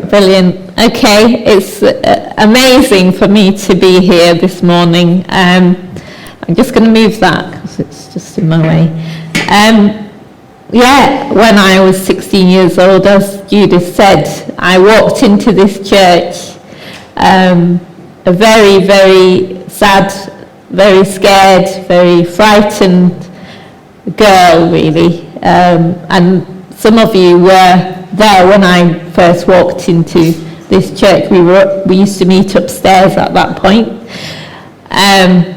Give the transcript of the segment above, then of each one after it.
Brilliant. Okay, it's amazing for me to be here this morning. I'm just going to move that because it's just in my way. When I was 16 years old, as Judith said, I walked into this church, a very, very sad, very scared, very frightened girl, really. And some of you were there when I first walked into this church. We used to meet upstairs at that point. I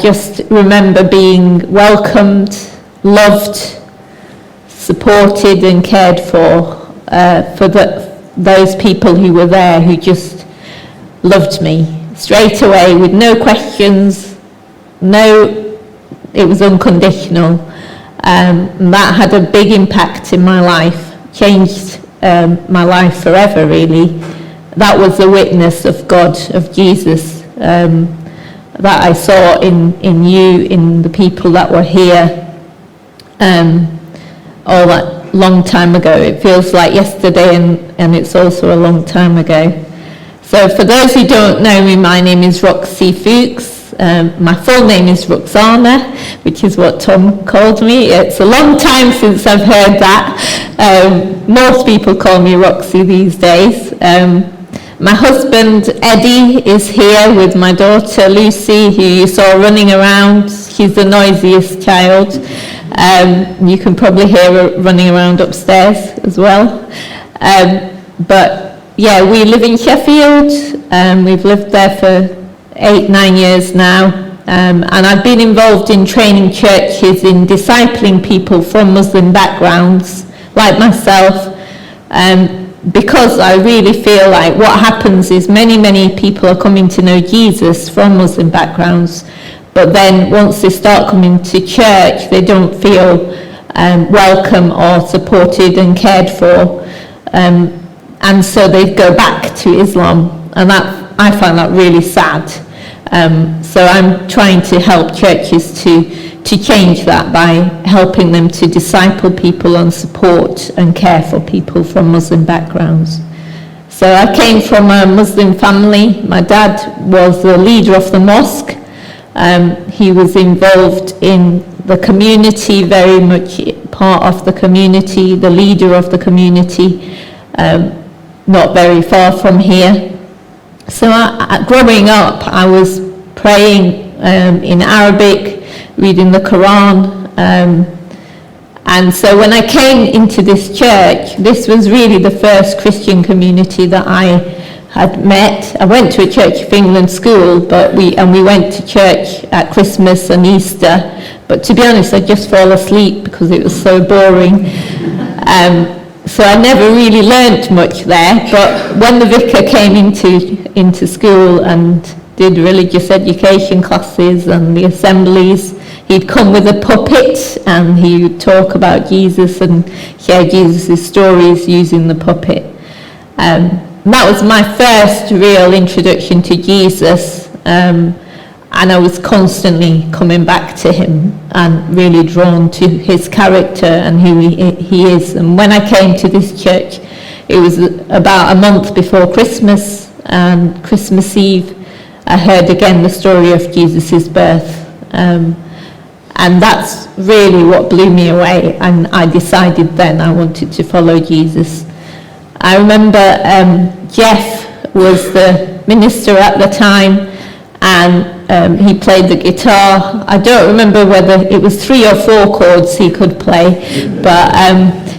just remember being welcomed, loved, supported and cared for those people who were there who just loved me straight away with no questions, it was unconditional. And that had a big impact in my life, changed my life forever, really. That was the witness of God, of Jesus, that I saw in you, in the people that were here all that long time ago. It feels like yesterday, and it's also a long time ago. So for those who don't know me, my name is Roxy Fuchs. My full name is Roxana, which is what Tom called me. It's a long time since I've heard that. Most people call me Roxy these days. My husband Eddie is here with my daughter Lucy, who you saw running around. She's the noisiest child. You can probably hear her running around upstairs as well. We live in Sheffield. We've lived there for 8-9 years now, and I've been involved in training churches in discipling people from Muslim backgrounds like myself, because I really feel like what happens is many people are coming to know Jesus from Muslim backgrounds, but then once they start coming to church they don't feel welcome or supported and cared for, and so they go back to Islam, and I find that really sad. So I'm trying to help churches to change that by helping them to disciple people and support and care for people from Muslim backgrounds. So I came from a Muslim family. My dad was the leader of the mosque. He was involved in the community, very much part of the community, the leader of the community, not very far from here. So growing up, I was praying in Arabic, reading the Quran, and so when I came into this church, this was really the first Christian community that I had met. I went to a Church of England school, but we went to church at Christmas and Easter, but to be honest, I just fell asleep because it was so boring. So I never really learnt much there, but when the vicar came into school and did religious education classes and the assemblies, he'd come with a puppet and he would talk about Jesus and share Jesus' stories using the puppet. That was my first real introduction to Jesus, and I was constantly coming back to him and really drawn to his character and who he is. And when I came to this church, it was about a month before Christmas, and Christmas Eve I heard again the story of Jesus' birth, and that's really what blew me away, and I decided then I wanted to follow Jesus. I remember Jeff was the minister at the time, and he played the guitar. I don't remember whether it was 3 or 4 chords he could play, but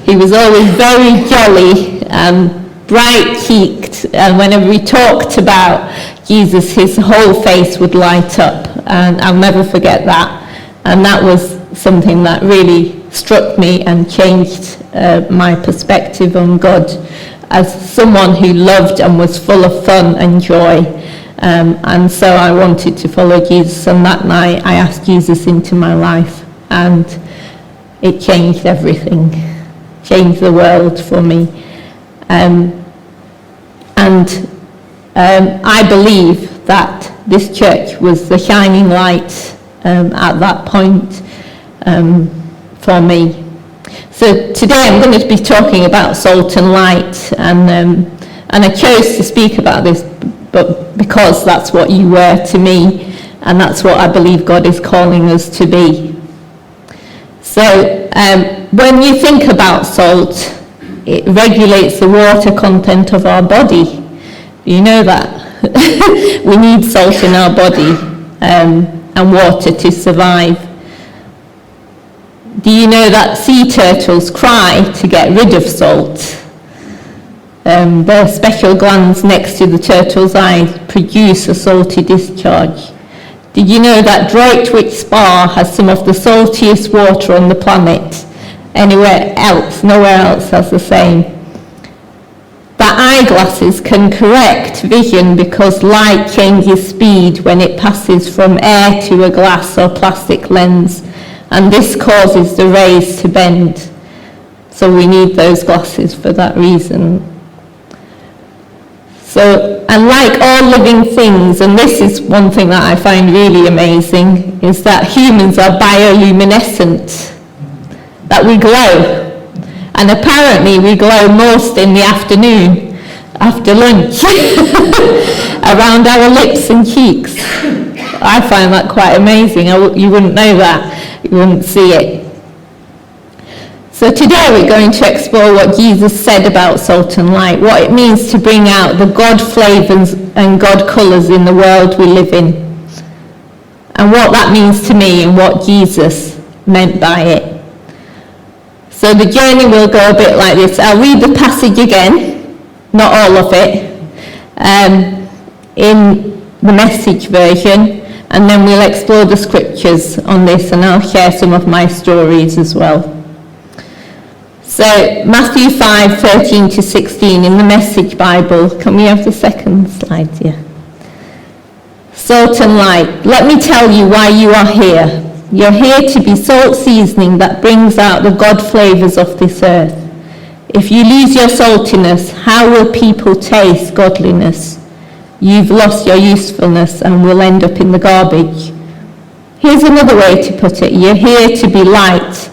he was always very jolly and bright-cheeked, and whenever he talked about Jesus, his whole face would light up, and I'll never forget that. And that was something that really struck me and changed my perspective on God as someone who loved and was full of fun and joy. And so I wanted to follow Jesus, and that night I asked Jesus into my life, and it changed everything, changed the world for me. I believe that this church was the shining light at that point for me. So today I'm going to be talking about salt and light, and I chose to speak about this but because that's what you were to me, and that's what I believe God is calling us to be. So when you think about salt, it regulates the water content of our body. You know that? We need salt in our body and water to survive. Do you know that sea turtles cry to get rid of salt? There are special glands next to the turtle's eyes produce a salty discharge. Did you know that Droitwich Spa has some of the saltiest water on the planet? Nowhere else has the same. That eyeglasses can correct vision because light changes speed when it passes from air to a glass or plastic lens, and this causes the rays to bend. So we need those glasses for that reason. So, and like all living things, and this is one thing that I find really amazing, is that humans are bioluminescent, that we glow. And apparently we glow most in the afternoon, after lunch, around our lips and cheeks. I find that quite amazing. You wouldn't know that, you wouldn't see it. So today we're going to explore what Jesus said about salt and light, what it means to bring out the God flavours and God colours in the world we live in, and what that means to me and what Jesus meant by it. So the journey will go a bit like this. I'll read the passage again, not all of it, in the Message version, and then we'll explore the scriptures on this, and I'll share some of my stories as well. So Matthew 5:13 to 16 in the Message Bible. Can we have the second slide here? Salt and light. Let me tell you why you are here. You're here to be salt seasoning that brings out the God flavours of this earth. If you lose your saltiness, how will people taste godliness? You've lost your usefulness and will end up in the garbage. Here's another way to put it. You're here to be light,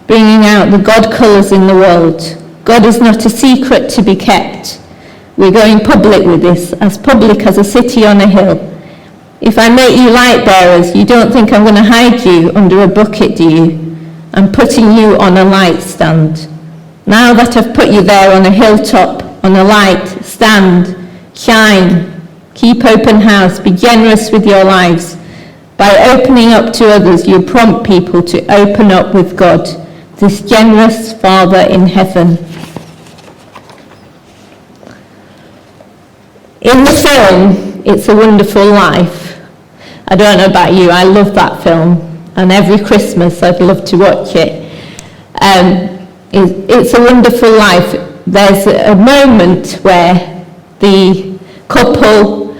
bringing out the God colours in the world. God is not a secret to be kept. We're going public with this, as public as a city on a hill. If I make you light bearers, you don't think I'm going to hide you under a bucket, do you? I'm putting you on a light stand. Now that I've put you there on a hilltop, on a light, stand, shine, keep open house, be generous with your lives. By opening up to others, you prompt people to open up with God, this generous Father in heaven. In the film, It's a Wonderful Life, I don't know about you, I love that film, and every Christmas I'd love to watch it. It's a Wonderful Life. There's a moment where the couple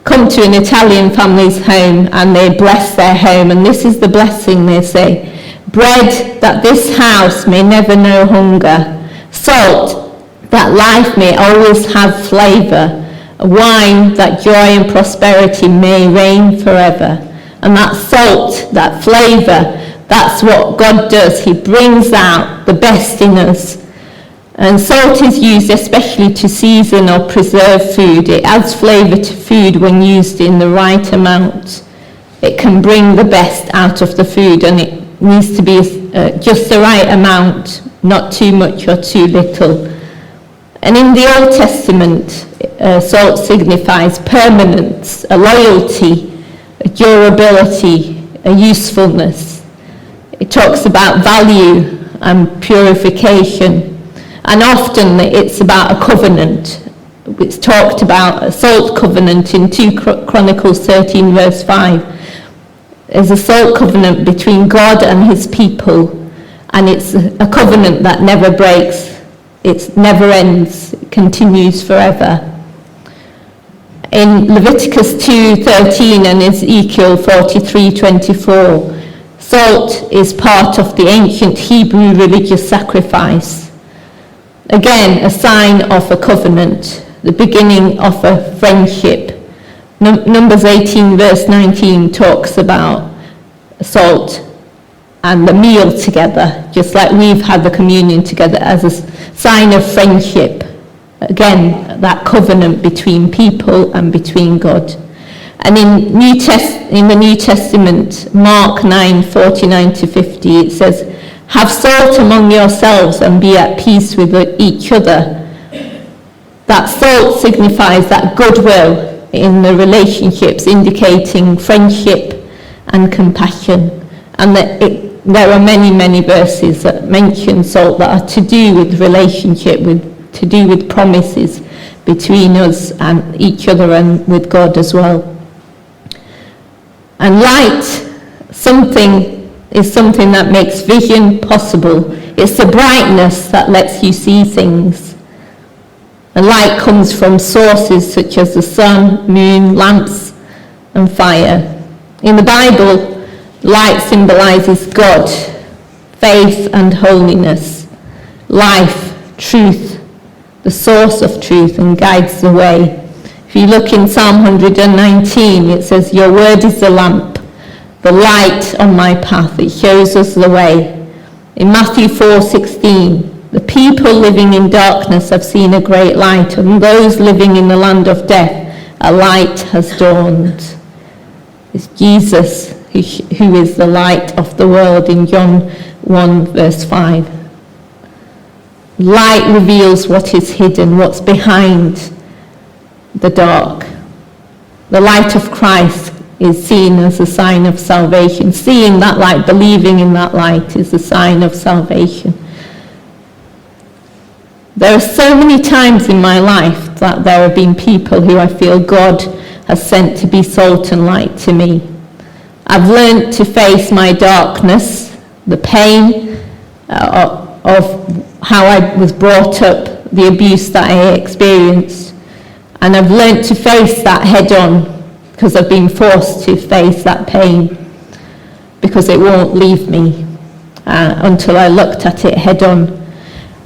come to an Italian family's home and they bless their home, and this is the blessing they say: bread that this house may never know hunger, salt that life may always have flavour, wine that joy and prosperity may reign forever. And that salt, that flavour, that's what God does. He brings out the best in us. And salt is used especially to season or preserve food. It adds flavour to food when used in the right amount. It can bring the best out of the food, and it needs to be just the right amount, not too much or too little. And in the Old Testament, salt signifies permanence, a loyalty, a durability, a usefulness. It talks about value and purification. And often it's about a covenant. It's talked about a salt covenant in 2 Chronicles 13 verse 5. There's a salt covenant between God and his people, and it's a covenant that never breaks. It never ends, it continues forever. In Leviticus 2:13 and Ezekiel 43:24, salt is part of the ancient Hebrew religious sacrifice. Again, a sign of a covenant, the beginning of a friendship. Numbers 18 verse 19 talks about salt and the meal together, just like we've had the communion together, as a sign of friendship. Again, that covenant between people and between God. And in the New Testament, Mark 9:49-50, it says, "Have salt among yourselves and be at peace with each other." That salt signifies that goodwill in the relationships, indicating friendship and compassion. And that there are many, many verses that mention salt that are to do with relationship, to do with promises between us and each other and with God as well. And light, is something that makes vision possible. It's the brightness that lets you see things. And light comes from sources such as the sun, moon, lamps, and fire. In the Bible, light symbolizes God, faith and holiness, life, truth, the source of truth, and guides the way. If you look in Psalm 119, it says, "Your word is the lamp, the light on my path. It shows us the way." In Matthew 4:16, "The people living in darkness have seen a great light, and those living in the land of death, a light has dawned." It's Jesus who is the light of the world in John 1:5. Light reveals what is hidden, what's behind the dark. The light of Christ is seen as a sign of salvation. Seeing that light, believing in that light, is a sign of salvation. There are so many times in my life that there have been people who I feel God has sent to be salt and light to me. I've learned to face my darkness, the pain of how I was brought up, the abuse that I experienced. And I've learned to face that head on, because I've been forced to face that pain, because it won't leave me until I looked at it head on.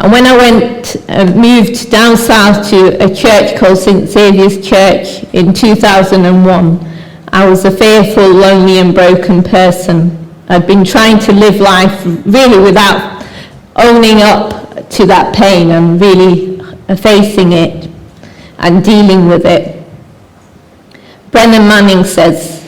And when I moved down south to a church called St. Saviour's Church in 2001, I was a fearful, lonely and broken person. I'd been trying to live life really without owning up to that pain and really facing it and dealing with it. Brennan Manning says,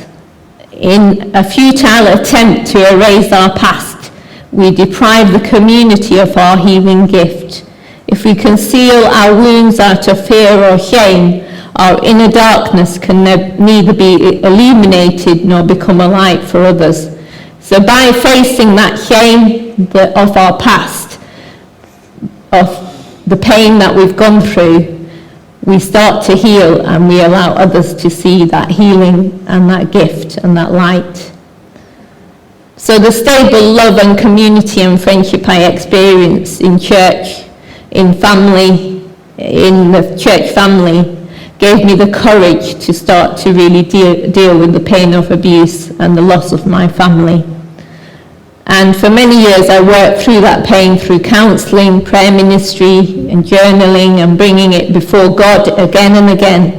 "In a futile attempt to erase our past, we deprive the community of our healing gift. If we conceal our wounds out of fear or shame, our inner darkness can neither be illuminated nor become a light for others." So by facing that shame of our past, of the pain that we've gone through, we start to heal, and we allow others to see that healing and that gift and that light. So the stable love and community and friendship I experience in church, in family, in the church family, gave me the courage to start to really deal with the pain of abuse and the loss of my family. And for many years I worked through that pain through counselling, prayer ministry and journaling and bringing it before God again and again.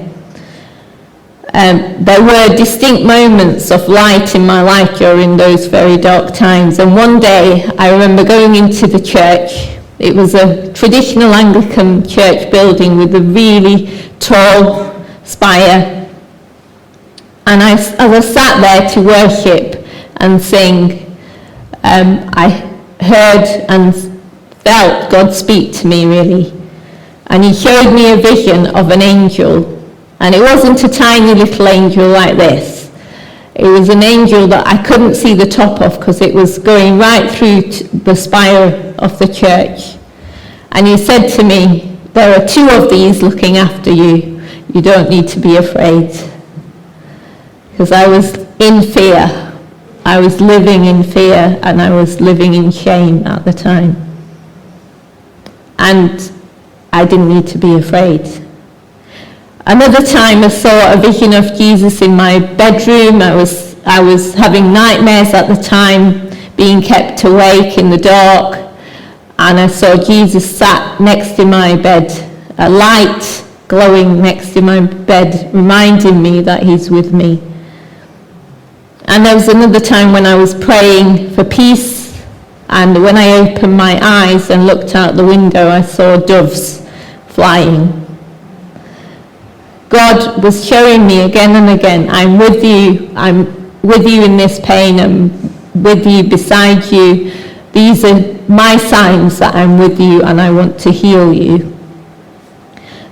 There were distinct moments of light in my life during those very dark times. And one day I remember going into the church. It was a traditional Anglican church building with a really tall spire. And as I sat there to worship and sing, I heard and felt God speak to me really. And he showed me a vision of an angel. And it wasn't a tiny little angel like this. It was an angel that I couldn't see the top of because it was going right through the spire of the church. And he said to me, "There are two of these looking after you. You don't need to be afraid." Because I was in fear. I was living in fear and I was living in shame at the time. And I didn't need to be afraid. Another time I saw a vision of Jesus in my bedroom. I was having nightmares at the time, being kept awake in the dark. And I saw Jesus sat next to my bed, a light glowing next to my bed, reminding me that he's with me. And there was another time when I was praying for peace And when I opened my eyes and looked out the window, I saw doves flying. God was showing me again and again, I'm with you in this pain, I'm with you, beside you. These are my signs that I'm with you and I want to heal you.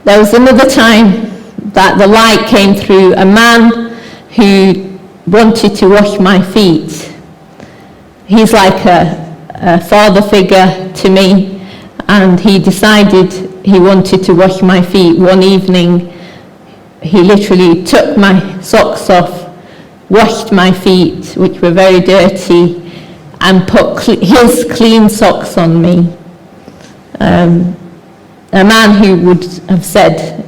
There was another time that the light came through a man who wanted to wash my feet. He's like a father figure to me, and he decided he wanted to wash my feet. One evening, he literally took my socks off, washed my feet, which were very dirty, and put his clean socks on me. A man who would have said,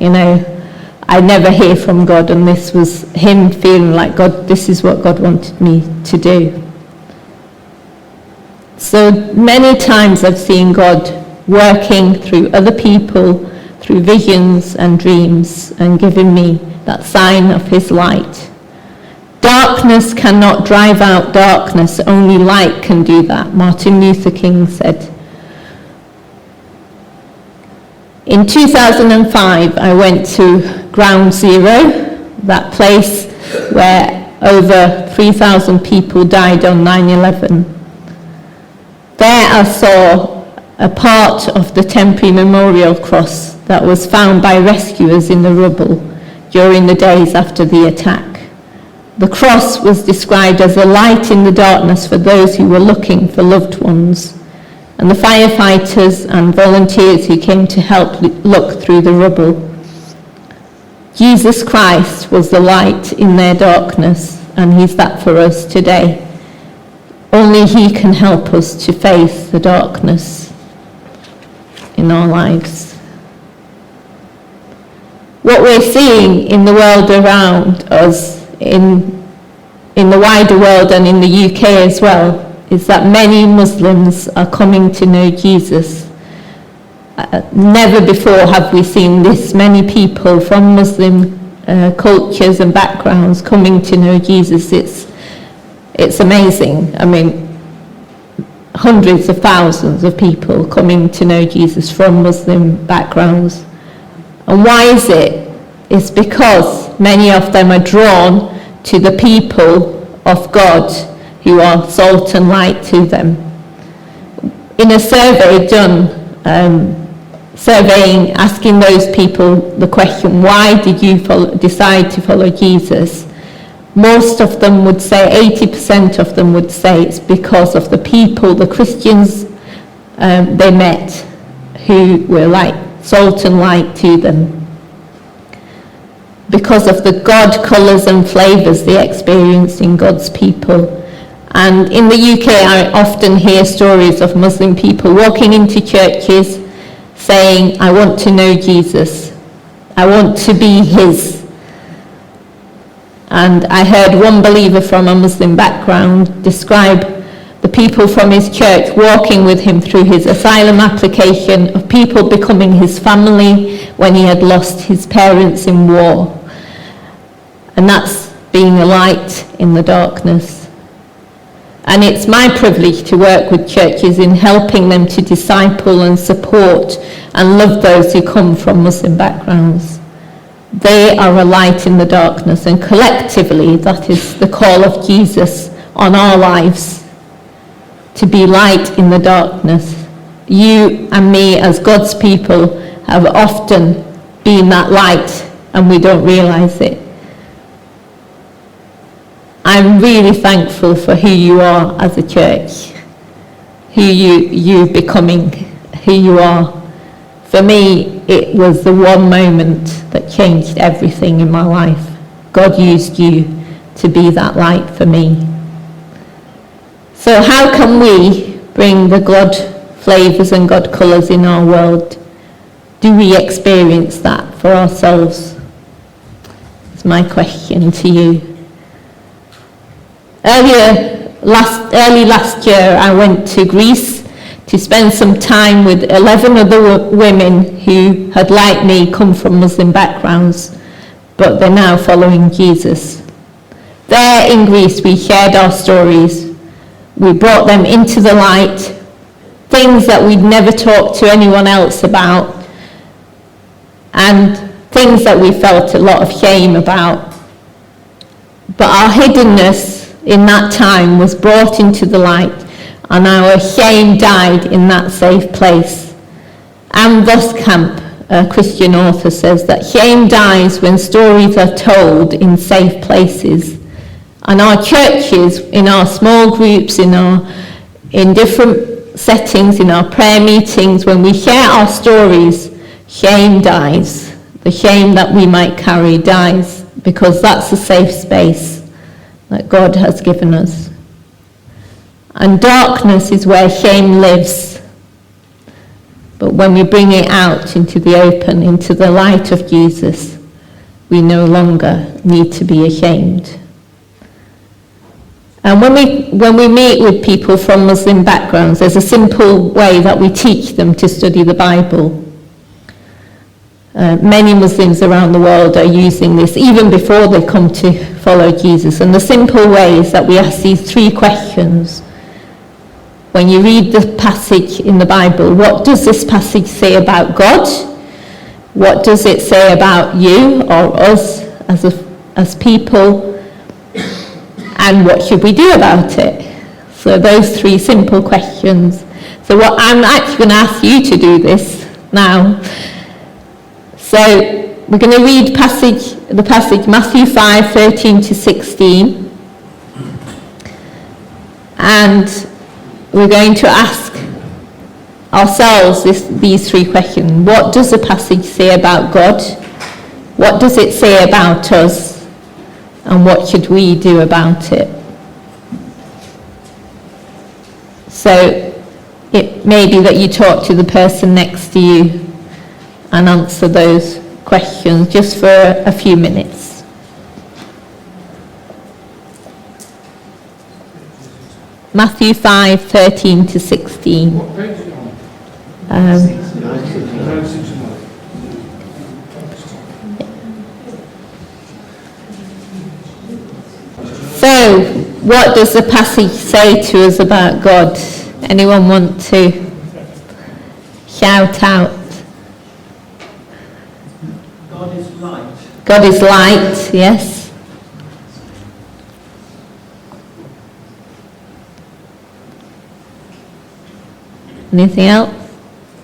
I never hear from God, and this was him feeling like, God, this is what God wanted me to do. So many times I've seen God working through other people, through visions and dreams, and giving me that sign of his light. Darkness cannot drive out darkness, only light can do that, Martin Luther King said. In 2005, I went to Ground Zero, that place where over 3,000 people died on 9/11. There I saw a part of the temporary memorial cross that was found by rescuers in the rubble during the days after the attack. The cross was described as a light in the darkness for those who were looking for loved ones, and the firefighters and volunteers who came to help look through the rubble. Jesus Christ was the light in their darkness, and he's that for us today. Only he can help us to face the darkness in our lives. What we're seeing in the world around us, in the wider world and in the UK as well, is that many Muslims are coming to know Jesus. Never before have we seen this many people from Muslim cultures and backgrounds coming to know Jesus. It's amazing. I mean, hundreds of thousands of people coming to know Jesus from Muslim backgrounds. And why is it? It's because many of them are drawn to the people of God who are salt and light to them. In a survey done, surveying, asking those people the question, why did you decide to follow Jesus? Most of them would say, 80% of them would say it's because of the people, the Christians they met, who were like salt and light to them. Because of the God colours and flavours they experienced in God's people. And in the UK, I often hear stories of Muslim people walking into churches saying, I want to know Jesus. I want to be his. And I heard one believer from a Muslim background describe the people from his church walking with him through his asylum application, of people becoming his family when he had lost his parents in war. And that's being a light in the darkness. And it's my privilege to work with churches in helping them to disciple and support and love those who come from Muslim backgrounds. They are a light in the darkness, and collectively that is the call of Jesus on our lives, to be light in the darkness. You and me as God's people have often been that light and we don't realise it. I'm really thankful for who you are as a church, who you becoming, who you are. For me, it was the one moment that changed everything in my life. God used you to be that light for me. So how can we bring the God flavours and God colours in our world? Do we experience that for ourselves? It's my question to you. Early last year, I went to Greece to spend some time with 11 other women who had, like me, come from Muslim backgrounds, but they're now following Jesus. There in Greece, we shared our stories. We brought them into the light. things that we'd never talk to anyone else about, and things that we felt a lot of shame about. But our hiddenness in that time was brought into the light, and our shame died in that safe place. Anne Voskamp, a Christian author, says that shame dies when stories are told in safe places. And our churches, in our small groups, in different settings, in our prayer meetings, when we share our stories, shame dies. The shame that we might carry dies, because that's a safe space that God has given us. And darkness is where shame lives. But when we bring it out into the open, into the light of Jesus, we no longer need to be ashamed. And when we meet with people from Muslim backgrounds, there's a simple way that we teach them to study the Bible. Many Muslims around the world are using this even before they come to follow Jesus. And the simple way is that we ask these 3 questions. When you read the passage in the Bible, what does this passage say about God? What does it say about you or us as people? And what should we do about it? So those 3 simple questions. So what I'm actually going to ask you to do this now. So we're going to read the passage Matthew 5:13 to 16. And we're going to ask ourselves these 3 questions. What does the passage say about God? What does it say about us? And what should we do about it? So it may be that you talk to the person next to you and answer those questions just for a few minutes. Matthew 5:13 to 16. So, what does the passage say to us about God? Anyone want to shout out? God is light. God is light, yes. Anything else?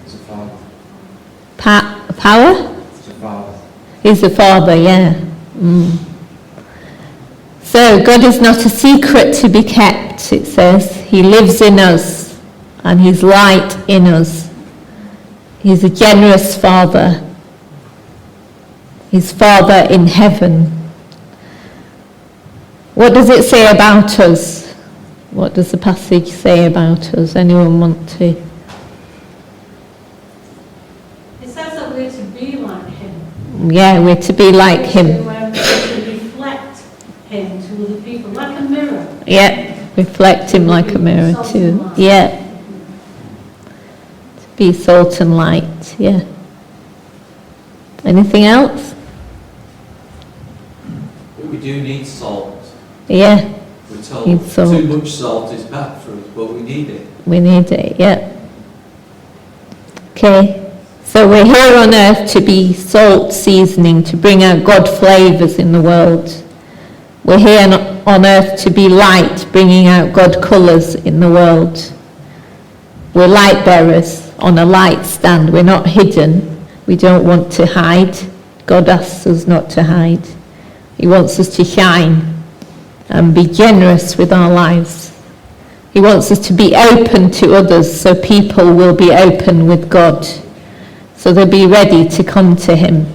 He's a father. Power? He's a father. He's a father, yeah. So God is not a secret to be kept, it says. He lives in us, and He's light in us. He's a generous Father. He's Father in heaven. What does it say about us? What does the passage say about us? Anyone want to? It says that we're to be like Him. Yeah, we're to be like Him. To reflect Him to other people, like a mirror. Yeah, reflect Him like a mirror too. Yeah. To be salt and light, yeah. Anything else? But we do need salt. Yeah. We're told Need salt. too much salt is bad for us, but we need it. We need it, yeah. Okay. So we're here on earth to be salt seasoning, to bring out God flavours in the world. We're here on earth to be light, bringing out God colours in the world. We're light bearers on a light stand. We're not hidden. We don't want to hide. God asks us not to hide. He wants us to shine and be generous with our lives. He wants us to be open to others so people will be open with God. So they'll be ready to come to Him.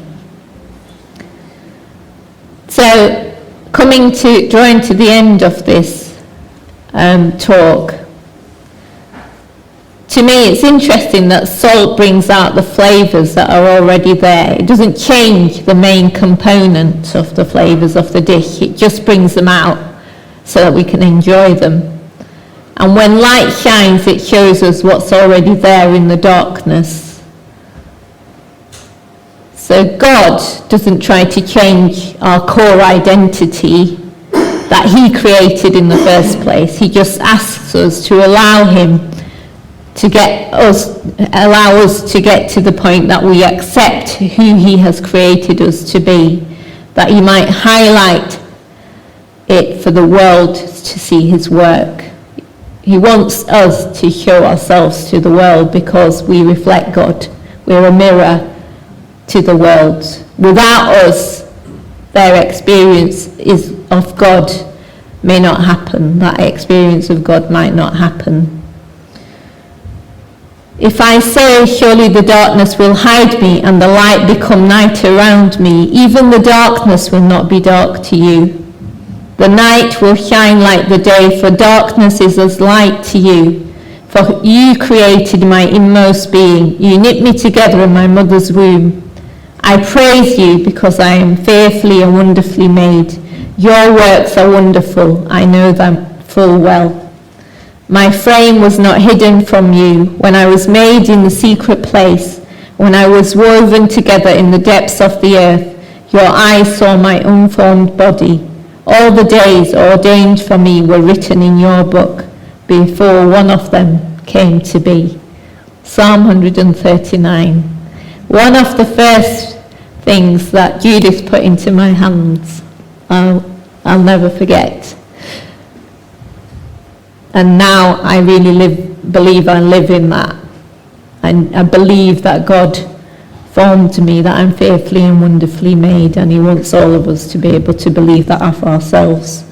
So, drawing to the end of this talk, to me it's interesting that salt brings out the flavours that are already there. It doesn't change the main component of the flavours of the dish. It just brings them out so that we can enjoy them. And when light shines, it shows us what's already there in the darkness. So God doesn't try to change our core identity that He created in the first place. He just asks us to allow Him to allow us to get to the point that we accept who he has created us to be, that he might highlight it for the world to see his work. He wants us to show ourselves to the world because we reflect God. We're a mirror to the world. Without us, their experience of God may not happen. That experience of God might not happen. If I say, surely the darkness will hide me and the light become night around me, even the darkness will not be dark to you. The night will shine like the day, for darkness is as light to you. For you created my inmost being. You knit me together in my mother's womb. I praise you because I am fearfully and wonderfully made. Your works are wonderful. I know them full well. My frame was not hidden from you when I was made in the secret place, when I was woven together in the depths of the earth. Your eyes saw my unformed body. All the days ordained for me were written in your book before one of them came to be. Psalm 139. One of the first things that Judith put into my hands, I'll never forget. And now I really believe I live in that. And I believe that God formed me, that I'm fearfully and wonderfully made, and he wants all of us to be able to believe that of ourselves.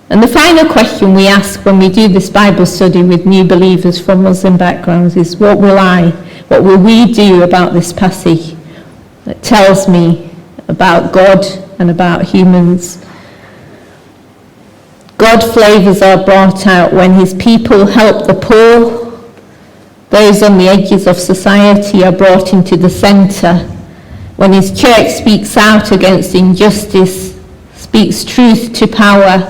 And the final question we ask when we do this Bible study with new believers from Muslim backgrounds is, what will we do about this passage that tells me about God and about humans? God flavors are brought out when his people help the poor. Those on the edges of society are brought into the centre. When his church speaks out against injustice, speaks truth to power.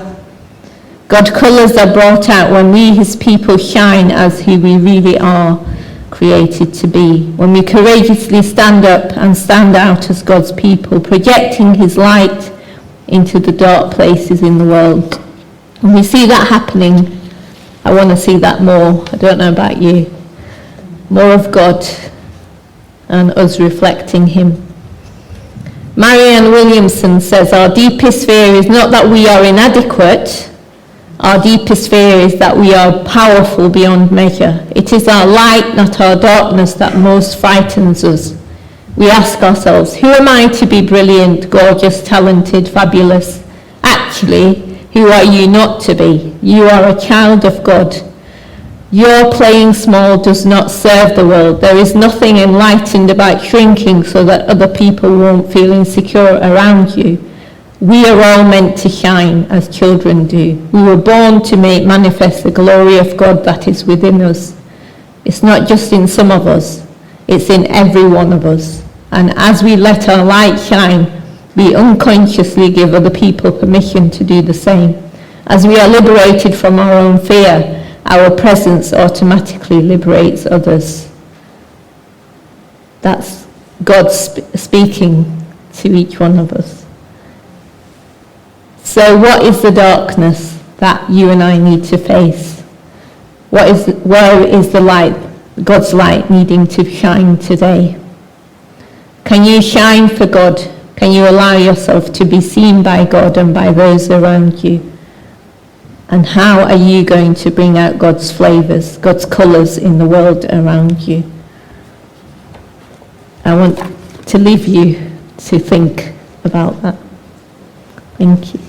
God's colours are brought out when we, his people, shine as who we really are created to be. When we courageously stand up and stand out as God's people, projecting his light into the dark places in the world. When we see that happening, I want to see that more. I don't know about you. More of God and us reflecting him. Marianne Williamson says, our deepest fear is not that we are inadequate. Our deepest fear is that we are powerful beyond measure. It is our light, not our darkness, that most frightens us. We ask ourselves, who am I to be brilliant, gorgeous, talented, fabulous? Actually, who are you not to be? You are a child of God. Your playing small does not serve the world. There is nothing enlightened about shrinking so that other people won't feel insecure around you. We are all meant to shine as children do. We were born to make manifest the glory of God that is within us. It's not just in some of us, it's in every one of us. And as we let our light shine, we unconsciously give other people permission to do the same. As we are liberated from our own fear, our presence automatically liberates others. That's God speaking to each one of us. So what is the darkness that you and I need to face? Where is the light, God's light, needing to shine today? Can you shine for God? Can you allow yourself to be seen by God and by those around you? And how are you going to bring out God's flavours, God's colours in the world around you? I want to leave you to think about that. Thank you.